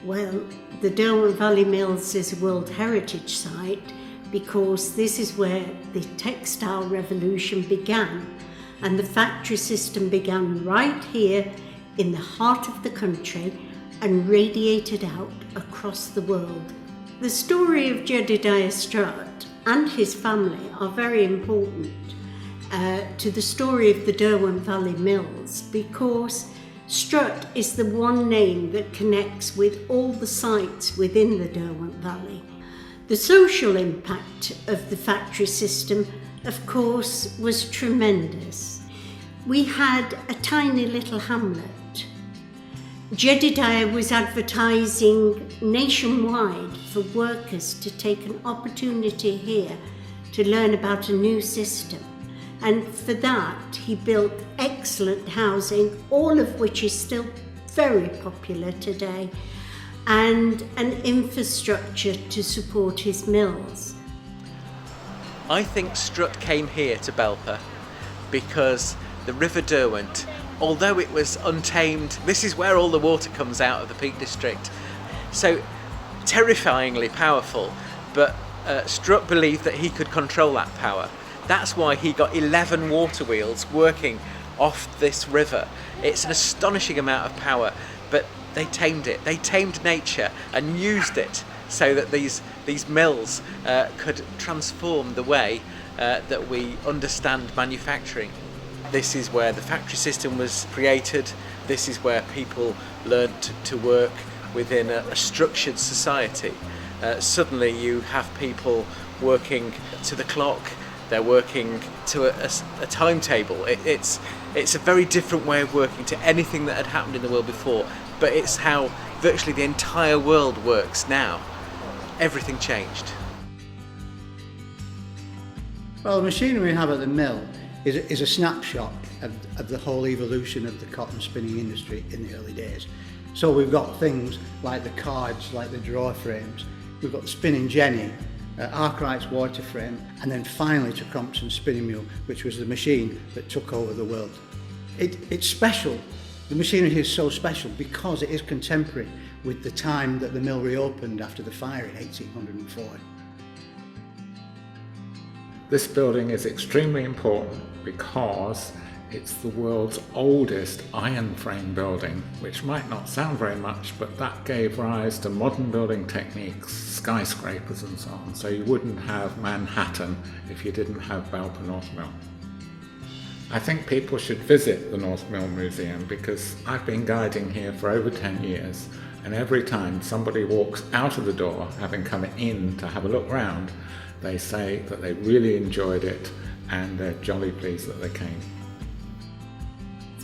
Well, the Derwent Valley Mills is a World Heritage Site because this is where the textile revolution began, and the factory system began right here in the heart of the country and radiated out across the world. The story of Jedediah Strutt and his family are very important to the story of the Derwent Valley Mills because Strutt is the one name that connects with all the sites within the Derwent Valley. The social impact of the factory system, of course, was tremendous. We had a tiny little hamlet. Jedediah was advertising nationwide for workers to take an opportunity here to learn about a new system. And for that, he built excellent housing, all of which is still very popular today, and an infrastructure to support his mills. I think Strutt came here to Belper because the River Derwent, although it was untamed, this is where all the water comes out of the Peak District. So terrifyingly powerful, but Strutt believed that he could control that power. That's why he got 11 water wheels working off this river. It's an astonishing amount of power, but they tamed it. They tamed nature and used it so that these mills could transform the way that we understand manufacturing. This is where the factory system was created. This is where people learned to work within a structured society. Suddenly you have people working to the clock. They're working to a timetable. It's a very different way of working to anything that had happened in the world before, but it's how virtually the entire world works now. Everything changed. Well, the machinery we have at the mill is a snapshot of the whole evolution of the cotton spinning industry in the early days. So we've got things like the cards, like the drawer frames, we've got the spinning jenny, Arkwright's water frame, and then finally to Crompton's spinning mule, which was the machine that took over the world. It's special. The machinery is so special because it is contemporary with the time that the mill reopened after the fire in 1804. This building is extremely important because it's the world's oldest iron frame building, which might not sound very much, but that gave rise to modern building techniques, skyscrapers and so on. So you wouldn't have Manhattan if you didn't have Belper North Mill. I think people should visit the North Mill Museum because I've been guiding here for over 10 years, and every time somebody walks out of the door, having come in to have a look round, they say that they really enjoyed it and they're jolly pleased that they came.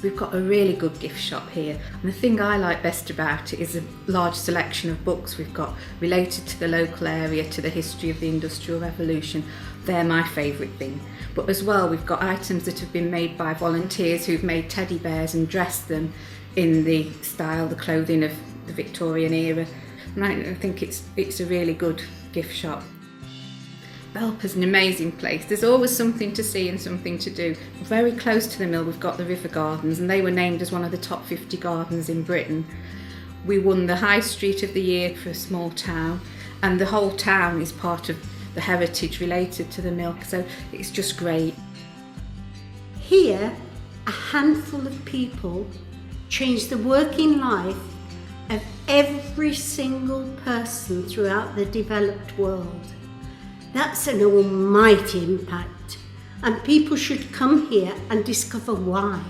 We've got a really good gift shop here, and the thing I like best about it is a large selection of books we've got related to the local area, to the history of the Industrial Revolution. They're my favourite thing. But as well, we've got items that have been made by volunteers who've made teddy bears and dressed them in the style, the clothing of the Victorian era. And I think it's a really good gift shop. Belper's an amazing place. There's always something to see and something to do. Very close to the mill we've got the River Gardens, and they were named as one of the top 50 gardens in Britain. We won the High Street of the Year for a small town, and the whole town is part of the heritage related to the mill, so it's just great. Here, a handful of people changed the working life of every single person throughout the developed world. That's an almighty impact, and people should come here and discover why.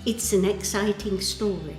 It's an exciting story.